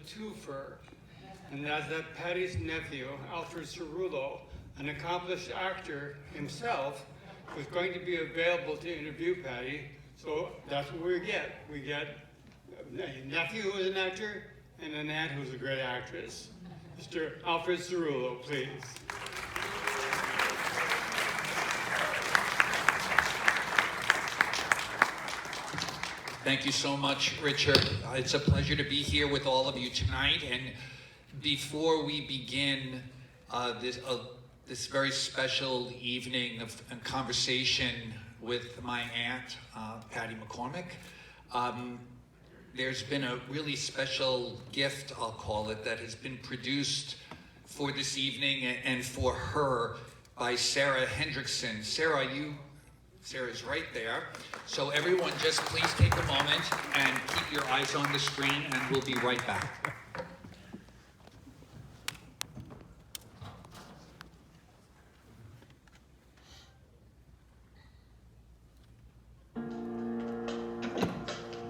twofer, and that's that Patty's nephew, Alfred Cerullo, an accomplished actor himself, was going to be available to interview Patty. So that's what we get. We get a nephew who is an actor and an aunt who's a great actress. Mr. Alfred Cerullo, please. Thank you so much, Richard. It's a pleasure to be here with all of you tonight. And before we begin this very special evening of conversation with my aunt, Patty McCormick, there's been a really special gift, I'll call it, that has been produced for this evening and for her by Sarah Hendrickson. Sarah's right there. So everyone just please take a moment and keep your eyes on the screen, and we'll be right back.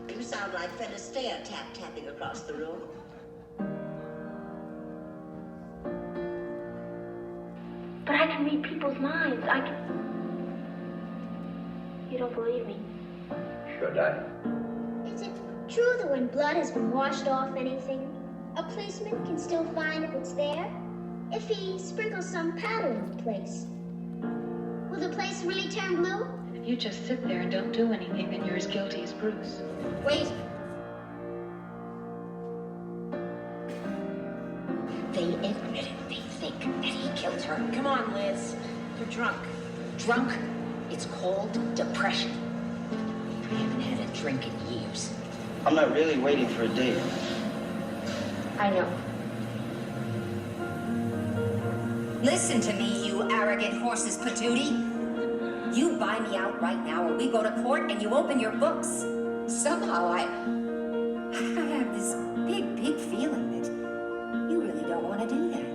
You sound like Fred Astaire tapping across the room. But I can read people's minds. You don't believe me? Should I? Is it true that when blood has been washed off anything, a policeman can still find if it's there? If he sprinkles some powder in the place, will the place really turn blue? If you just sit there and don't do anything, then you're as guilty as Bruce. Wait. They admit it. They think that he killed her. Come on, Liz. You're drunk. Drunk? It's called depression. I haven't had a drink in years. I'm not really waiting for a date. I know. Listen to me, you arrogant horse's patootie. You buy me out right now, or we go to court and you open your books. Somehow I have this big feeling that you really don't want to do that.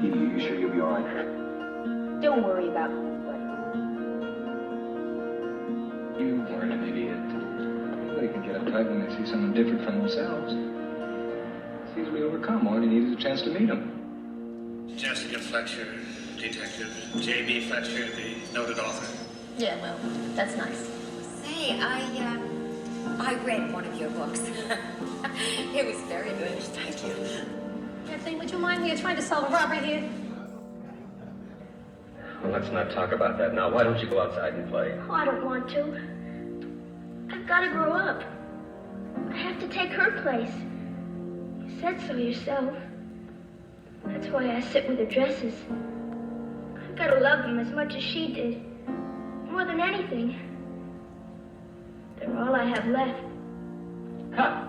You sure you'll be all right? Don't worry about me. You weren't an idiot. Anybody can get uptight when they see someone different from themselves. It's easily overcome. All you need is a chance to meet them. Jessica Fletcher, Detective J.B. Fletcher, the noted author. Yeah, well, that's nice. Say, I read one of your books. It was very good. Thank you. Anthony, would you mind? We are trying to solve a robbery here. Well, let's not talk about that now. Why don't you go outside and play? Oh, I don't want to. I've got to grow up. I have to take her place. You said so yourself. That's why I sit with her dresses. I've got to love them as much as she did. More than anything. They're all I have left. Ha!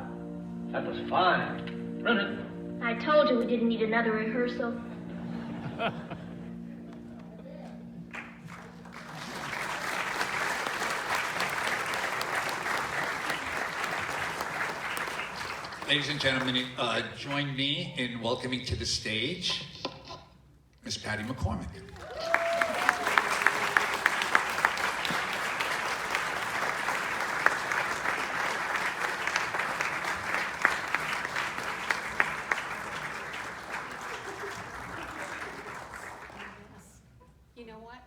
That was fine. Run it. I told you we didn't need another rehearsal. Ladies and gentlemen, join me in welcoming to the stage Miss Patty McCormick. You know what?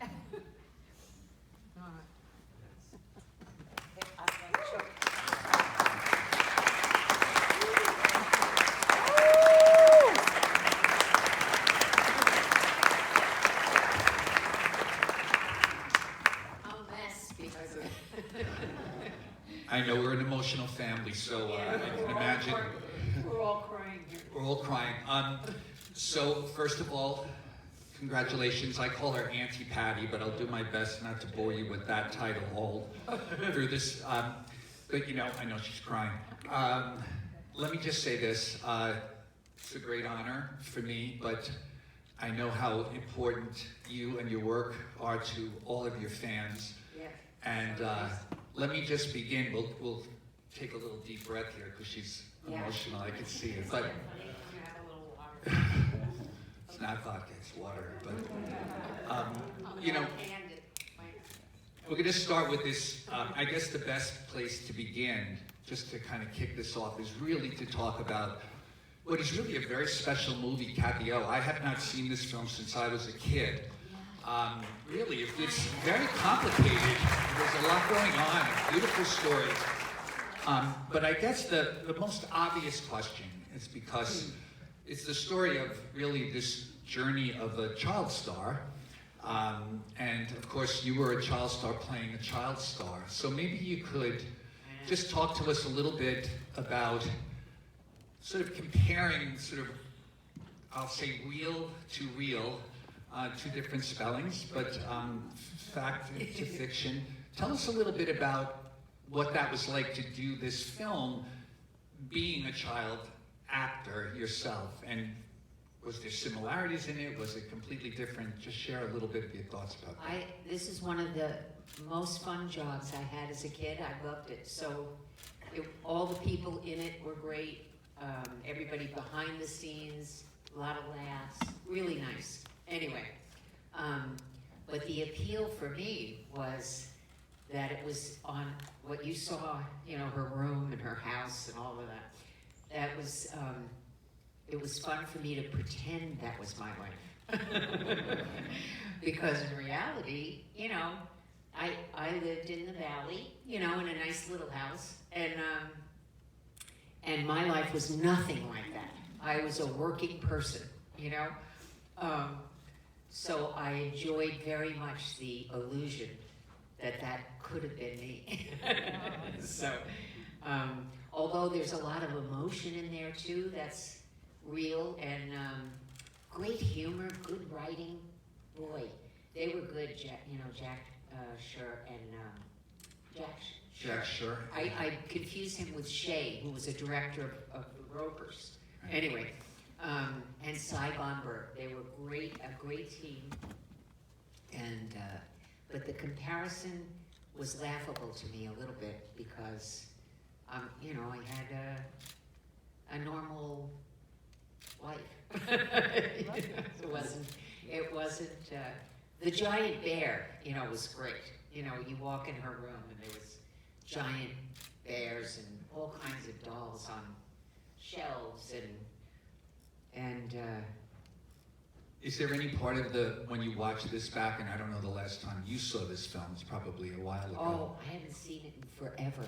I know we're an emotional family, so I can imagine. We're all crying here. We're all crying. So first of all, congratulations. I call her Auntie Patty, but I'll do my best not to bore you with that title all through this. But you know, I know she's crying. Let me just say this. It's a great honor for me, but I know how important you and your work are to all of your fans. Yeah. And let me just begin. We'll take a little deep breath here because she's emotional. I can see it. But it's not vodka, it's water. But you know, we're going to start with this. I guess the best place to begin, just to kind of kick this off, is really to talk about what is really a very special movie, Kathy O. I have not seen this film since I was a kid. Really, it's very complicated. There's a lot going on, beautiful story. But I guess the most obvious question is because it's the story of really this journey of a child star. And of course, you were a child star playing a child star. So maybe you could just talk to us a little bit about sort of comparing sort of, I'll say real to real, two different spellings, but fact to fiction. Tell us a little bit about what that was like to do this film, being a child actor yourself, and was there similarities in it? Was it completely different? Just share a little bit of your thoughts about that. This is one of the most fun jobs I had as a kid. I loved it. So all the people in it were great. Everybody behind the scenes, a lot of laughs, really nice. Anyway, but the appeal for me was that it was on what you saw, you know, her room and her house and all of that. That was, it was fun for me to pretend that was my life. Because in reality, you know, I lived in the valley, you know, in a nice little house, and my life was nothing like that. I was a working person, you know? So I enjoyed very much the illusion that could have been me. So, although there's a lot of emotion in there too, that's real, and great humor, good writing. Boy, they were good, Jack Schur and Jack Schur. I confused him with Shay, who was a director of The Ropers. Anyway, and Cy Bomberg. They were a great team. And but the comparison was laughable to me a little bit because, you know, I had a normal life. It wasn't. The giant bear, you know, was great. You know, you walk in her room and there was giant bears and all kinds of dolls on shelves and Is there any part of when you watch this back, and I don't know the last time you saw this film, it's probably a while ago. Oh, I haven't seen it in forever.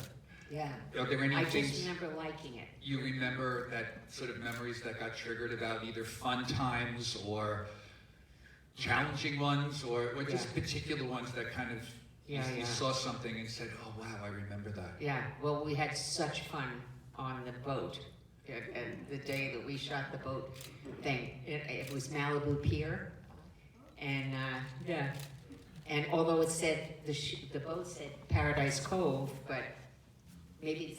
Yeah. Are there any I things just remember liking it. you remember, that sort of memories that got triggered about either fun times or challenging ones, or just particular ones that kind of you saw something and said, oh wow, I remember that. Yeah, well, we had such fun on the boat. And the day that we shot the boat thing, it was Malibu Pier. And and although it said, the boat said Paradise Cove, but maybe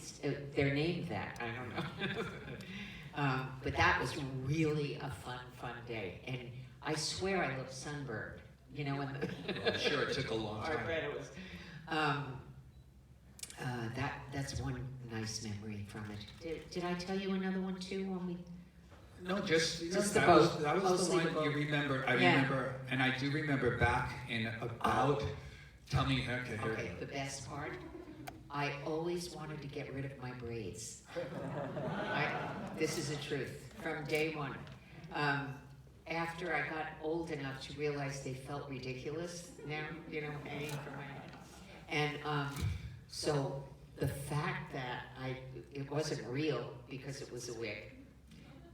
they're named that, I don't know. But that was really a fun day. And I swear I looked sunburned, you know, when I'm sure it took a long time. I read it was, that's one nice memory from it. Did I tell you another one too when we? No, just the that boat. was the Mostly one the you boat. remember. I Yeah. remember, and I do remember back in about. Tell me, okay, here Okay, we go. the best part, I always wanted to get rid of my braids. This is the truth, from day one. After I got old enough to realize they felt ridiculous now, you know, hanging from my head. And so the fact that it wasn't real because it was a wig,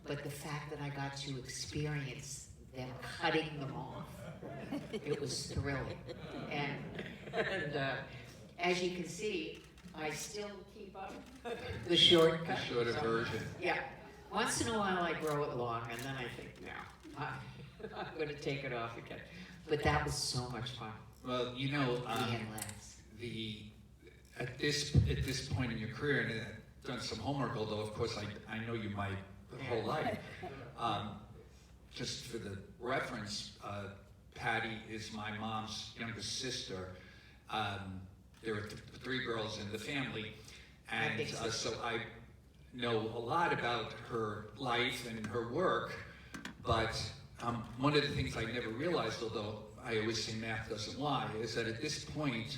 but the fact that I got to experience them cutting them off, it was thrilling. And as you can see, I still keep up the shortcut. The shorter version. Yeah. Once in a while I grow it long, and then I think, no, I'm going to take it off again. But that was so much fun. Well, you know, We had laughs. at this point in your career, and I've done some homework, although of course I know you my whole life. Just for the reference, Patty is my mom's younger sister. There were three girls in the family, and so I know a lot about her life and her work, but one of the things I never realized, although I always say math doesn't lie, is that at this point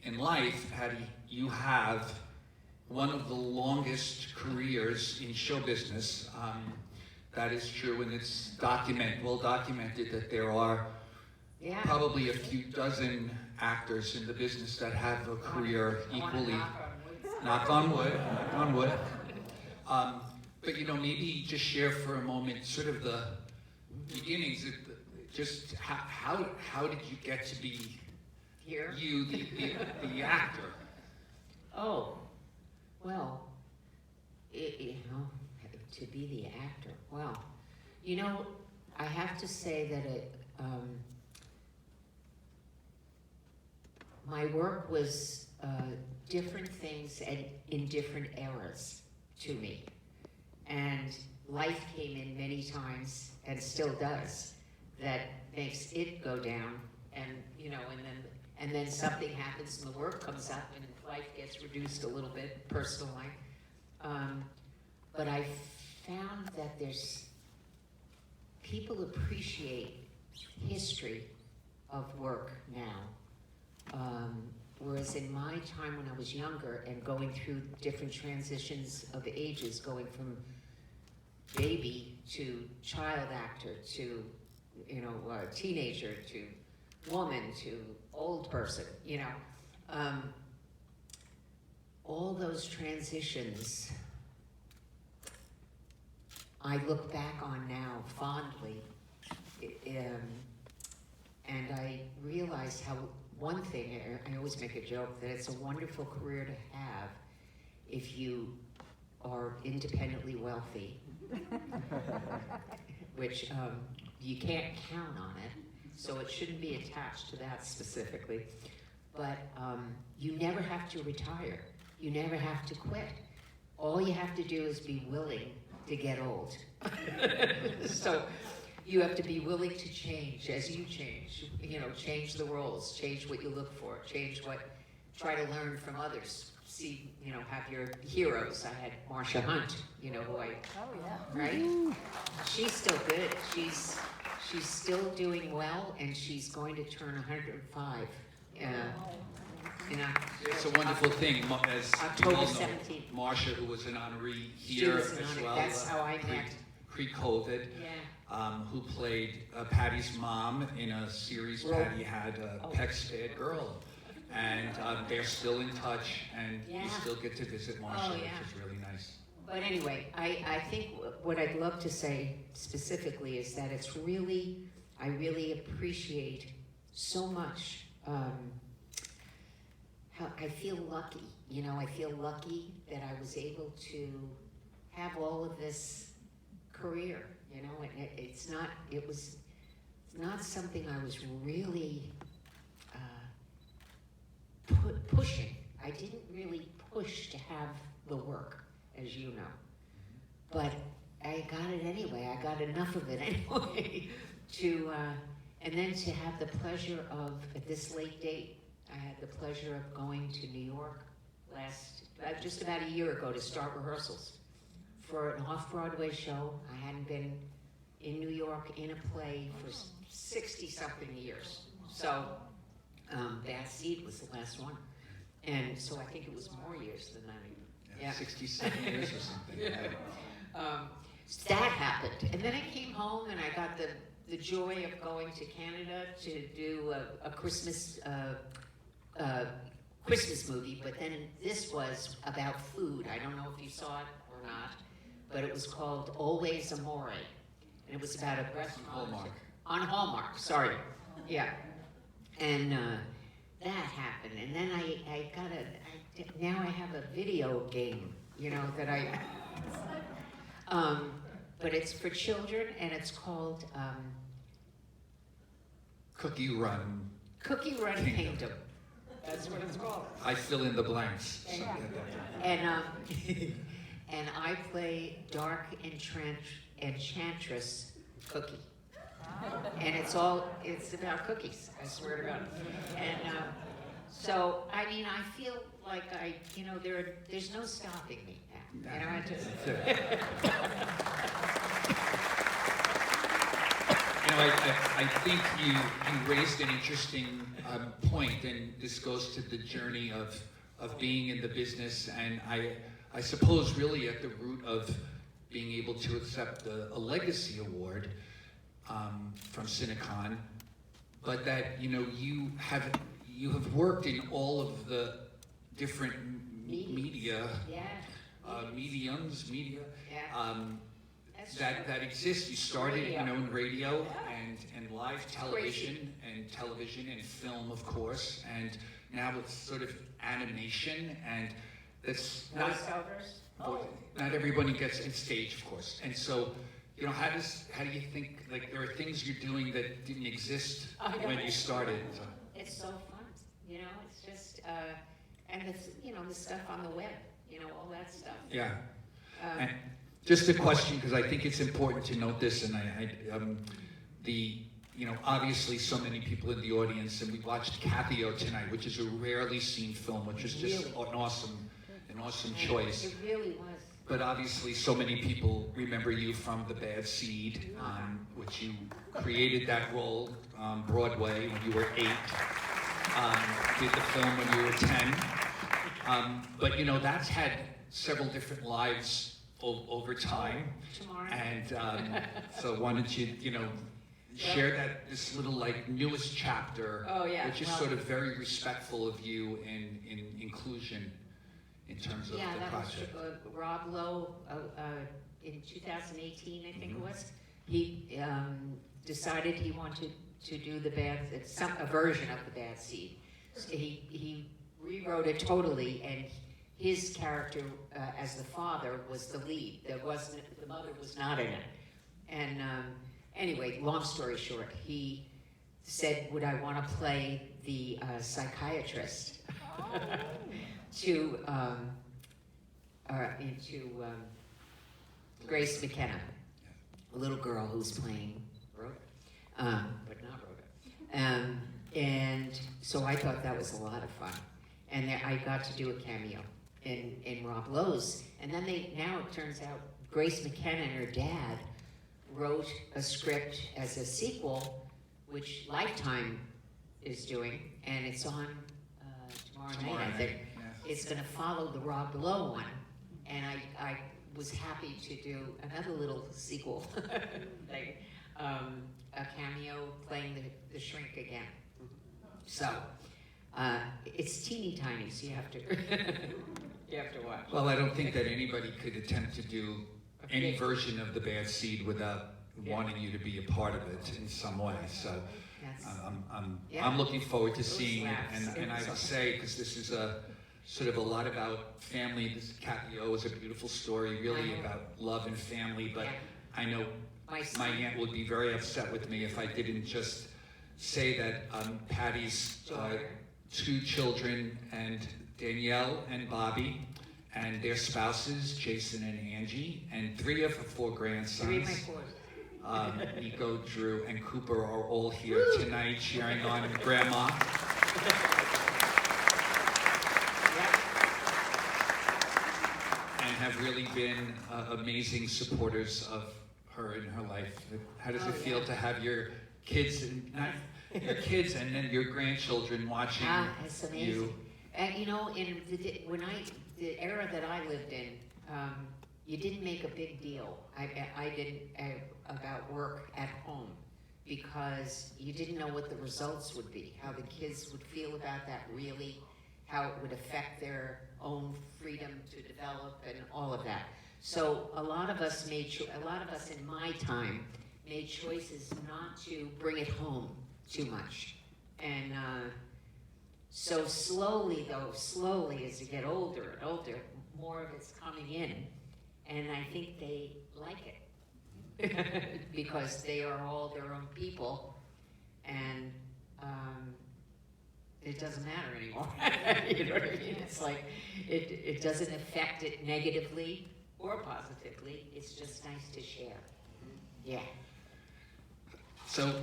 in life, Patty, you have one of the longest careers in show business. That is true, and it's well documented that there are Yeah. probably a few dozen actors in the business that have a career equally. Knock on wood. Knock on wood. But maybe just share for a moment sort of the beginnings. Just how did you get to be Here? you, the actor? Oh, well, to be the actor. Well, I have to say that my work was different things in different eras to me. And life came in many times, and still does, that makes it go down, and and then something happens and the work comes up and life gets reduced a little bit, personal life. But I found that people appreciate history of work now. Whereas in my time when I was younger and going through different transitions of ages, going from baby to child actor to, teenager to woman to old person, all those transitions I look back on now fondly, and I realize how one thing, I always make a joke, that it's a wonderful career to have if you are independently wealthy, which you can't count on it, so it shouldn't be attached to that specifically. But you never have to retire. You never have to quit. All you have to do is be willing to get old. So you have to be willing to change as you change. Change the roles, change what you look for, try to learn from others. See, have your heroes. I had Marsha Hunt, who right? She's still good. She's still doing well, and she's going to turn 105. It's a wonderful thing, as October you all know, 17th. Marsha, who was an honoree She here was an as honor. well. That's how I met. Pre-COVID. Yeah. Who played Patty's mom in a series Patty had, Peck's Girl. And they're still in touch, and you still get to visit Marsha, which is really nice. But anyway, I think what I'd love to say specifically is that I really appreciate so much how I feel lucky. I feel lucky that I was able to have all of this career. It's not something I was really pushing. I didn't really push to have the work, as you know. But I got it anyway. I got enough of it anyway and then to have the pleasure of, at this late date, I had the pleasure of going to New York just about a year ago to start rehearsals for an off-Broadway show. I hadn't been in New York in a play for 60-something years. So Bad Seed was the last one. And so I think it was more years than that. Yeah. 67 years or something. That happened. And then I came home and I got the joy of going to Canada to do a Christmas movie, but then this was about food. I don't know if you saw it or not, but it was called Always Amore. And it was about a restaurant. Hallmark. On Hallmark, sorry. Yeah. And that happened. And then now I have a video game, that but it's for children, and it's called Cookie Run Kingdom. That's what it's called. I fill in the blanks. So, And I play Dark Enchantress Cookie. And it's about cookies, I swear to God. And so, I feel like there's no stopping me now. I think you raised an interesting point, and this goes to the journey of of being in the business, and I suppose really at the root of being able to accept a legacy award from Cinecon, but that you have worked in all of the different media, mediums, that exist. You started, in radio and live television and film, of course, and now it's sort of animation, and that's not everybody gets in stage, of course. And so, how do you think, like, there are things you're doing that didn't exist when you started? It's so fun, it's just, and it's, the stuff on the web, all that stuff. Yeah. And just a question, because I think it's important to note this, and obviously so many people in the audience, and we watched Cathy-O tonight, which is a rarely seen film, which is just an awesome choice. It really was. But obviously so many people remember you from The Bad Seed, which you created that role on Broadway when you were 8, did the film when you were 10. But that's had several different lives over time. And so why don't you, share this little newest chapter, which is sort of very respectful of you in inclusion in terms of the project. Was Rob Lowe in 2018, I think it was. He decided he wanted to do a version of The Bad Seed. So he rewrote it totally, and his character as the father was the lead. The mother was not in it. And anyway, long story short, he said, would I want to play the psychiatrist into Grace McKenna, a little girl who's playing Rhoda, but not Rhoda. And so I thought that was a lot of fun. And I got to do a cameo in Rob Lowe's. And then now it turns out Grace McKenna and her dad wrote a script as a sequel, which Lifetime is doing, and it's on tomorrow night, I think. Yeah. It's going to follow the Rob Lowe one, and I was happy to do another little sequel, a cameo playing the shrink again. So it's teeny tiny, so you have to watch. Well, I don't think that anybody could attempt to do any version of The Bad Seed without wanting you to be a part of it in some way. So I'm looking forward to seeing it, and I would say, because this is sort of a lot about family. This Cathy-O is a beautiful story, really about love and family. But I know my aunt would be very upset with me if I didn't just say that Patty's 2 children, and Danielle and Bobby, and their spouses, Jason and Angie, and 3 of her 4 grandsons. 3 of my 4. Nico, Drew, and Cooper are all here tonight cheering on Grandma. And have really been amazing supporters of her in her life. How does it feel to have your kids, your kids and then your grandchildren watching it's amazing. you? And in the era that I lived in, you didn't make a big deal. I didn't about work at home, because you didn't know what the results would be, how the kids would feel about that, really, how it would affect their own freedom to develop and all of that. So a lot of us in my time made choices not to bring it home too much. And so slowly as you get older and older, more of it's coming in. And I think they like it because they are all their own people, and it doesn't matter anymore. You know what I mean? It's like, it doesn't affect it negatively or positively. It's just nice to share. Yeah. So,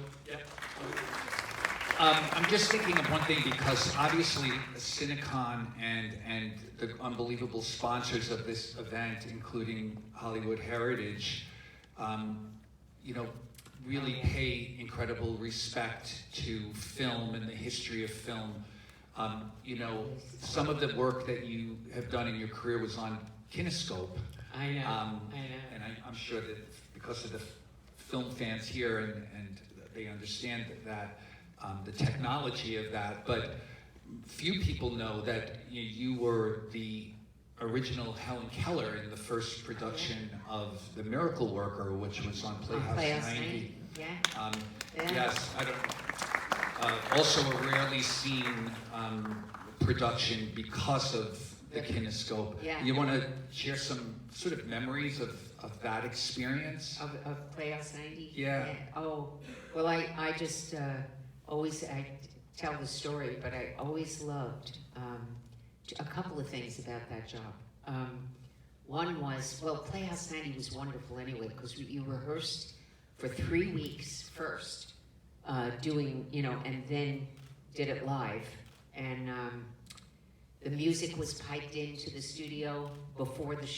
I'm just thinking of one thing, because obviously Cinecon and the unbelievable sponsors of this event, including Hollywood Heritage, really pay incredible respect to film and the history of film. You know, some of the work that you have done in your career was on Kinescope. I know, I know. And I'm sure that because of the film fans here and they understand that, the technology of that, but few people know that you were the original Helen Keller in the first production of The Miracle Worker, which was on Playhouse 90. Yeah. Yeah. Yes, I don't. Also a rarely seen production because of the Kinescope. Yeah. You want to share some sort of memories of that experience? Of Playhouse 90? Yeah. Oh, well, I just always, I tell the story, but I always loved a couple of things about that job. One was, well, Playhouse 90 was wonderful anyway, because you rehearsed for 3 weeks first, doing, and then did it live. And the music was piped into the studio before the,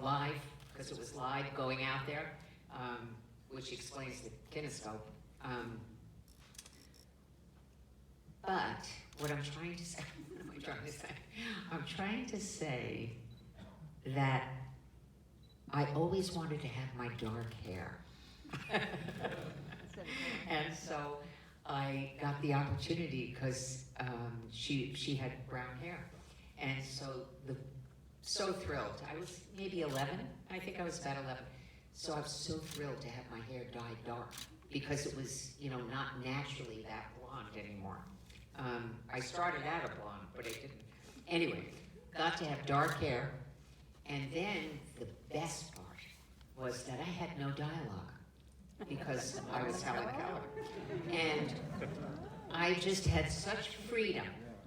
live, because it was live going out there, which explains the Kinescope. But what I'm trying to say, what am I trying to say? I'm trying to say that I always wanted to have my dark hair. And so I got the opportunity because she had brown hair. And so thrilled. I was maybe 11. I think I was about 11. So I was so thrilled to have my hair dyed dark because it was, not naturally that blonde anymore. I started out a blonde, but I didn't. Anyway, got to have dark hair. And then the best part was that I had no dialogue because I was Helen Keller. And I just had such freedom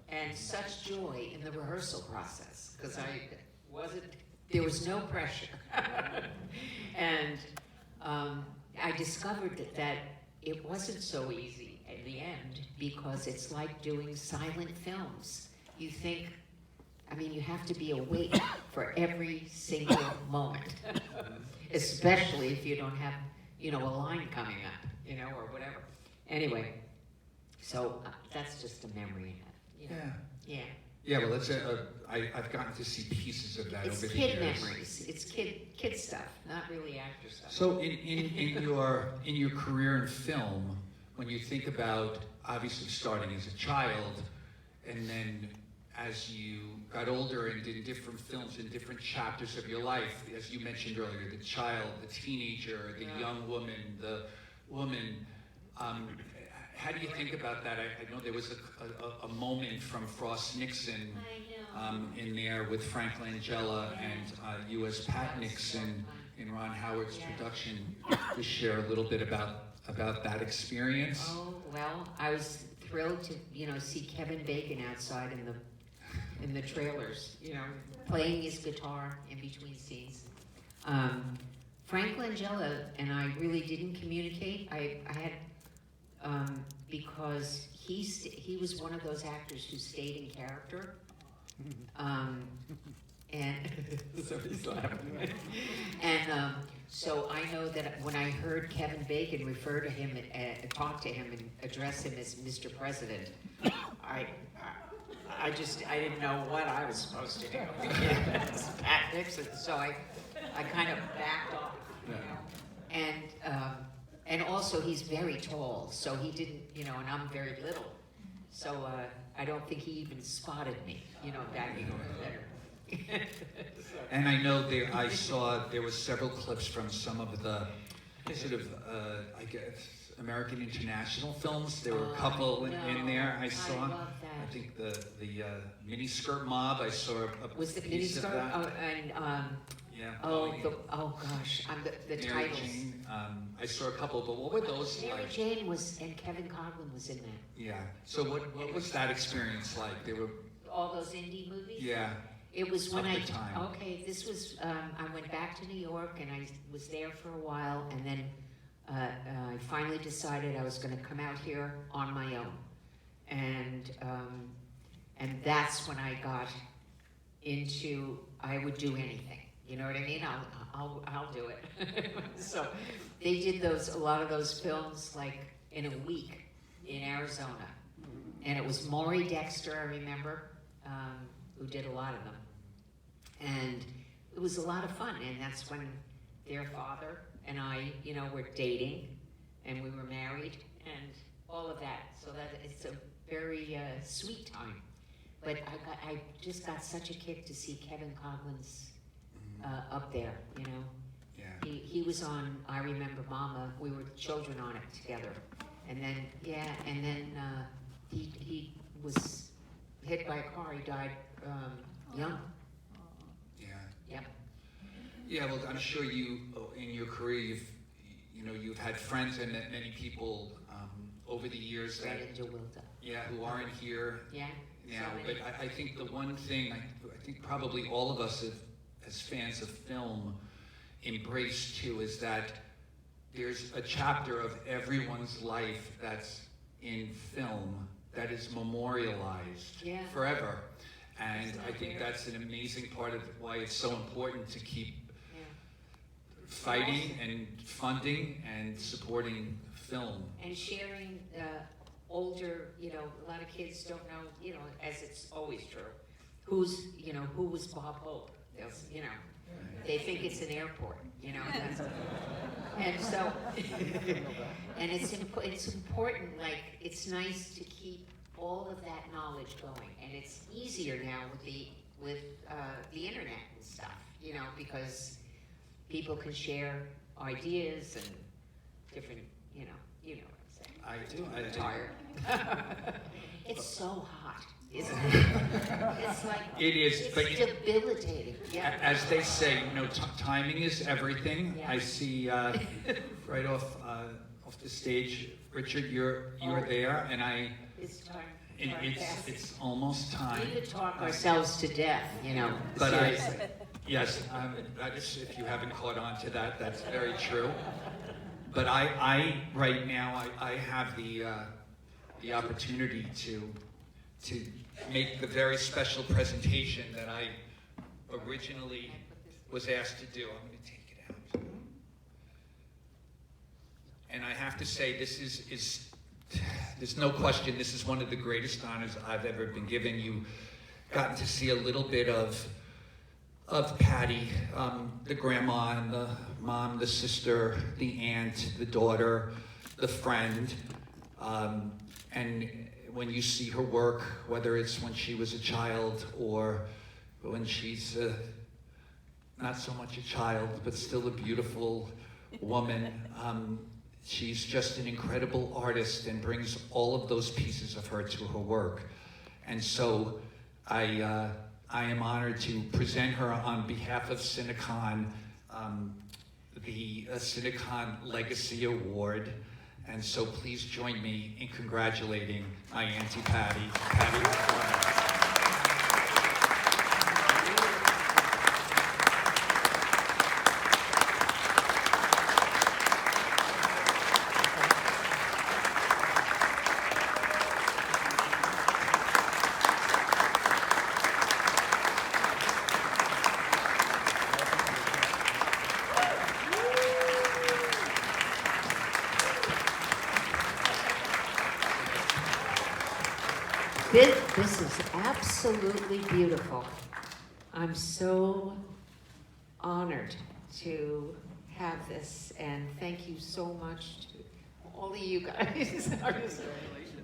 and such joy in the rehearsal process because there was no pressure. And I discovered that it wasn't so easy in the end because it's like doing silent films. You think, you have to be awake for every single moment, especially if you don't have, a line coming up, or whatever. Anyway, so that's just a memory. Yeah. Yeah, well, I've gotten to see pieces of that It's over the kid years. memories. It's kid stuff, not really actor stuff. So in your career in film, when you think about obviously starting as a child, and then as you got older and did different films in different chapters of your life, as you mentioned earlier, the child, the teenager, the young woman, the woman. How do you think about that? I know there was a moment from Frost Nixon in there with Frank Langella and U.S. Pat Nixon in Ron Howard's production. To share a little bit about that experience. Oh, well, I was thrilled to, see Kevin Bacon outside in the trailers, playing his guitar in between scenes. Frank Langella and I really didn't communicate. I had, because he was one of those actors who stayed in character. And so he's laughing. And so I know that when I heard Kevin Bacon refer to him, talk to him, and address him as Mr. President, I didn't know what I was supposed to do. It's Pat Nixon, so I kind of backed off, And also he's very tall, so he didn't, and I'm very little, so I don't think he even spotted me, backing over there. And I know I saw there was several clips from some of the sort of, I guess, American international films. There were a couple in there I saw. I love that. I think the miniskirt mob. I saw a Was the piece of miniskirt? that. Oh, and Yeah. oh gosh, the Mary titles. Jane. I saw a couple, but what were those Mary like? Jane was, and Kevin Coughlin was in that. Yeah. So what was that experience like? They were. All those indie movies? Yeah. It was when At the time. this was, I went back to New York and I was there for a while, and then I finally decided I was gonna come out here on my own. And that's when I got into, I would do anything, you know what I mean? I'll do it. So they did a lot of those films like in a week in Arizona. And it was Maury Dexter, I remember, who did a lot of them. And it was a lot of fun, and that's when their father and I, you know, were dating, and we were married, and all of that. So that it's a very sweet time. But I just got such a kick to see Kevin Coughlin's up there, you know. Yeah. He was on I Remember Mama. We were children on it together. And then, he was hit by a car. He died young. Yeah. Yep. Yeah, well, I'm sure you, in your career, you've had friends and many people over the years that, who aren't here Yeah. now. But I think the one thing, I think probably all of us as fans of film embrace too, is that there's a chapter of everyone's life that's in film that is memorialized forever. And I think that's an amazing part of why it's so important to keep fighting and funding and supporting film. And sharing older, you know, a lot of kids don't know, you know, as it's always true, who was Bob Hope? You know, they think it's an airport, you know. And so, and it's important, like, it's nice to keep all of that knowledge going. And it's easier now with the internet and stuff, you know, because people can share ideas and different, you know what I'm saying. I do. Tired. It's so hot, isn't it? It's like, it is, it's but debilitating. Yeah. As they say, you know, timing is everything. Yeah. I see right off the stage, Richard, you're there, and It's time. it's almost time. We could talk ourselves to death, you know. But seriously. Yes, that is, if you haven't caught on to that, that's very true. But I right now, I have the opportunity to make the very special presentation that I originally was asked to do. I'm going to take it out. And I have to say, this is there's no question, this is one of the greatest honors I've ever been given. You've gotten to see a little bit of Patty, the grandma and the mom, the sister, the aunt, the daughter, the friend. And when you see her work, whether it's when she was a child or when she's not so much a child, but still a beautiful woman, she's just an incredible artist and brings all of those pieces of her to her work. And so I am honored to present her on behalf of Cinecon, the Cinecon Legacy Award. And so please join me in congratulating my Auntie Patty, Patty McCormick. This is absolutely beautiful. I'm so honored to have this, and thank you so much to all of you guys.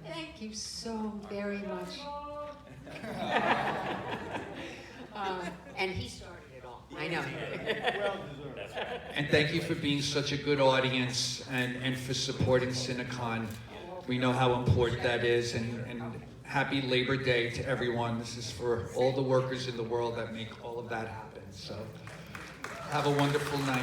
Thank you so very much. And he started it all. I know. And thank you for being such a good audience and for supporting Cinecon. We know how important that is, and happy Labor Day to everyone. This is for all the workers in the world that make all of that happen. So have a wonderful night.